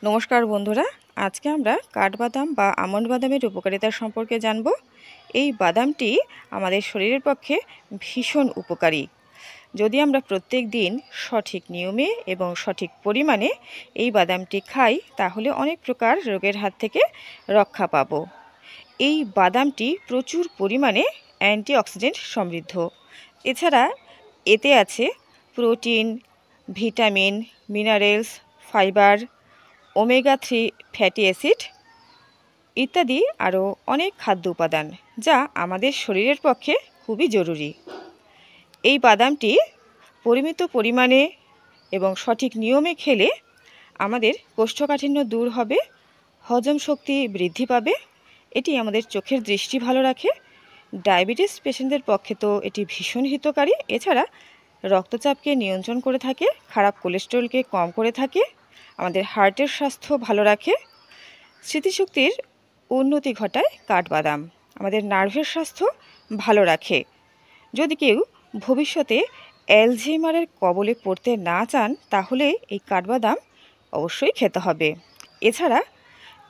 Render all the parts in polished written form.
নমস্কার বন্ধুরা, আজকে আমরা কাঠবাদাম বা আমন্ড বাদামের উপকারিতা সম্পর্কে জানব। এই বাদামটি আমাদের শরীরের পক্ষে ভীষণ উপকারী। যদি আমরা প্রত্যেক দিন সঠিক নিয়মে এবং সঠিক পরিমাণে এই বাদামটি খাই, তাহলে অনেক প্রকার রোগের হাত থেকে রক্ষা পাব। এই বাদামটি প্রচুর পরিমাণে অ্যান্টিঅক্সিডেন্ট সমৃদ্ধ। এছাড়া এতে আছে protein, vitamin, minerals, fibre, omega 3 fatty acid ইত্যাদি আরও অনেক খাদ্য উপাদান, যা আমাদের শরীরের পক্ষে খুবই জরুরি। এই বাদামটি পরিমিত পরিমাণে এবং সঠিক নিয়মে খেলে আমাদের কোষ্ঠকাঠিন্য দূর হবে, হজম শক্তি বৃদ্ধি পাবে, এটি আমাদের চোখের দৃষ্টি ভালো রাখে। ডায়াবেটিস পেশেন্টদের পক্ষে তো এটি ভীষণ হিতকারী। এছাড়া রক্তচাপকে নিয়ন্ত্রণ করে থাকে, খারাপ কোলেস্টেরলকে কম করে থাকে, আমাদের হার্টের স্বাস্থ্য ভালো রাখে, স্মৃতিশক্তির উন্নতি ঘটায় কাঠবাদাম, আমাদের নার্ভের স্বাস্থ্য ভালো রাখে। যদি কেউ ভবিষ্যতে অ্যালঝেইমারের কবলে পড়তে না চান, তাহলে এই কাঠবাদাম অবশ্যই খেতে হবে। এছাড়া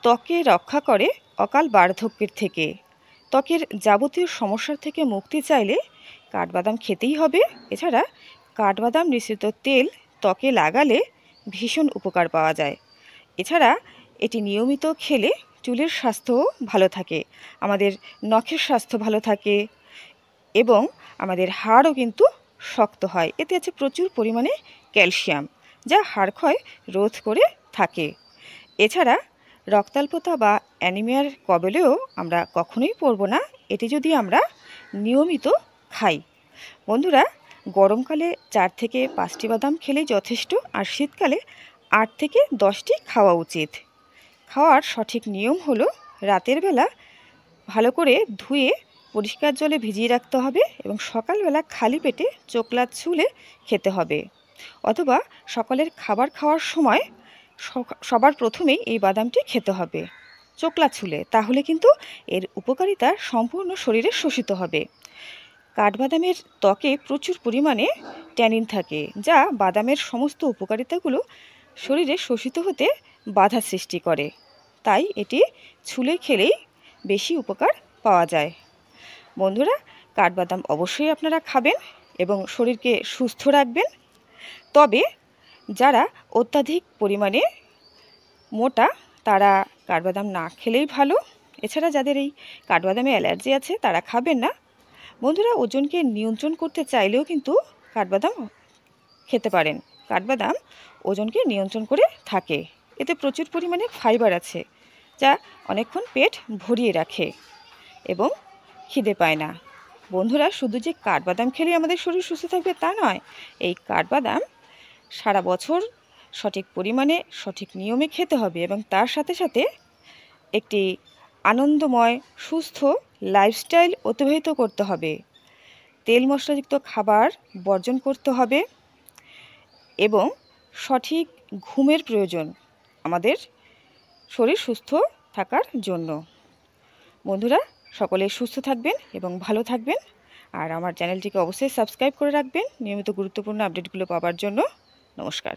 ত্বকে রক্ষা করে অকাল বার্ধক্যের থেকে। ত্বকের যাবতীয় সমস্যার থেকে মুক্তি চাইলে কাঠবাদাম খেতেই হবে। এছাড়া কাঠবাদাম মিশ্রিত তেল ত্বকে লাগালে ভীষণ উপকার পাওয়া যায়। এছাড়া এটি নিয়মিত খেলে চুলের স্বাস্থ্যও ভালো থাকে, আমাদের নখের স্বাস্থ্য ভালো থাকে এবং আমাদের হাড়ও কিন্তু শক্ত হয়। এতে আছে প্রচুর পরিমাণে ক্যালসিয়াম, যা হাড় ক্ষয় রোধ করে থাকে। এছাড়া রক্তাল্পতা বা অ্যানিমিয়ার কবলেও আমরা কখনোই পড়ব না, এটি যদি আমরা নিয়মিত খাই। বন্ধুরা, গরমকালে 4 থেকে 5টি বাদাম খেলেই যথেষ্ট, আর শীতকালে 8 থেকে 10টি খাওয়া উচিত। খাওয়ার সঠিক নিয়ম হলো রাতের বেলা ভালো করে ধুয়ে পরিষ্কার জলে ভিজিয়ে রাখতে হবে এবং সকালবেলা খালি পেটে চোখলাত ছুলে খেতে হবে, অথবা সকালের খাবার খাওয়ার সময় সবার প্রথমেই এই বাদামটি খেতে হবে চোখলা ছুলে। তাহলে কিন্তু এর উপকারিতা সম্পূর্ণ শরীরে শোষিত হবে। কাঠবাদামের ত্বকে প্রচুর পরিমাণে ট্যানিন থাকে, যা বাদামের সমস্ত উপকারিতাগুলো শরীরে শোষিত হতে বাধা সৃষ্টি করে। তাই এটি ছুলে খেলেই বেশি উপকার পাওয়া যায়। বন্ধুরা, কাঠবাদাম অবশ্যই আপনারা খাবেন এবং শরীরকে সুস্থ রাখবেন। তবে যারা অত্যাধিক পরিমাণে মোটা, তারা কাঠবাদাম না খেলেই ভালো। এছাড়া যাদের এই কাঠবাদামে অ্যালার্জি আছে, তারা খাবেন না। বন্ধুরা, ওজনকে নিয়ন্ত্রণ করতে চাইলেও কিন্তু কাঠবাদাম খেতে পারেন। কাঠবাদাম ওজনকে নিয়ন্ত্রণ করে থাকে। এতে প্রচুর পরিমাণে ফাইবার আছে, যা অনেকক্ষণ পেট ভরিয়ে রাখে এবং খিদে পায় না। বন্ধুরা, শুধু যে কাঠবাদাম খেলেই আমাদের শরীর সুস্থ থাকবে তা নয়, এই কাঠবাদাম সারা বছর সঠিক পরিমাণে সঠিক নিয়মে খেতে হবে এবং তার সাথে সাথে একটি আনন্দময় সুস্থ লাইফস্টাইল অতিবাহিত করতে হবে। তেল মশলাযুক্ত খাবার বর্জন করতে হবে এবং সঠিক ঘুমের প্রয়োজন আমাদের শরীর সুস্থ থাকার জন্য। বন্ধুরা, সকলে সুস্থ থাকবেন এবং ভালো থাকবেন, আর আমার চ্যানেলটিকে অবশ্যই সাবস্ক্রাইব করে রাখবেন নিয়মিত গুরুত্বপূর্ণ আপডেটগুলো পাওয়ার জন্য। নমস্কার।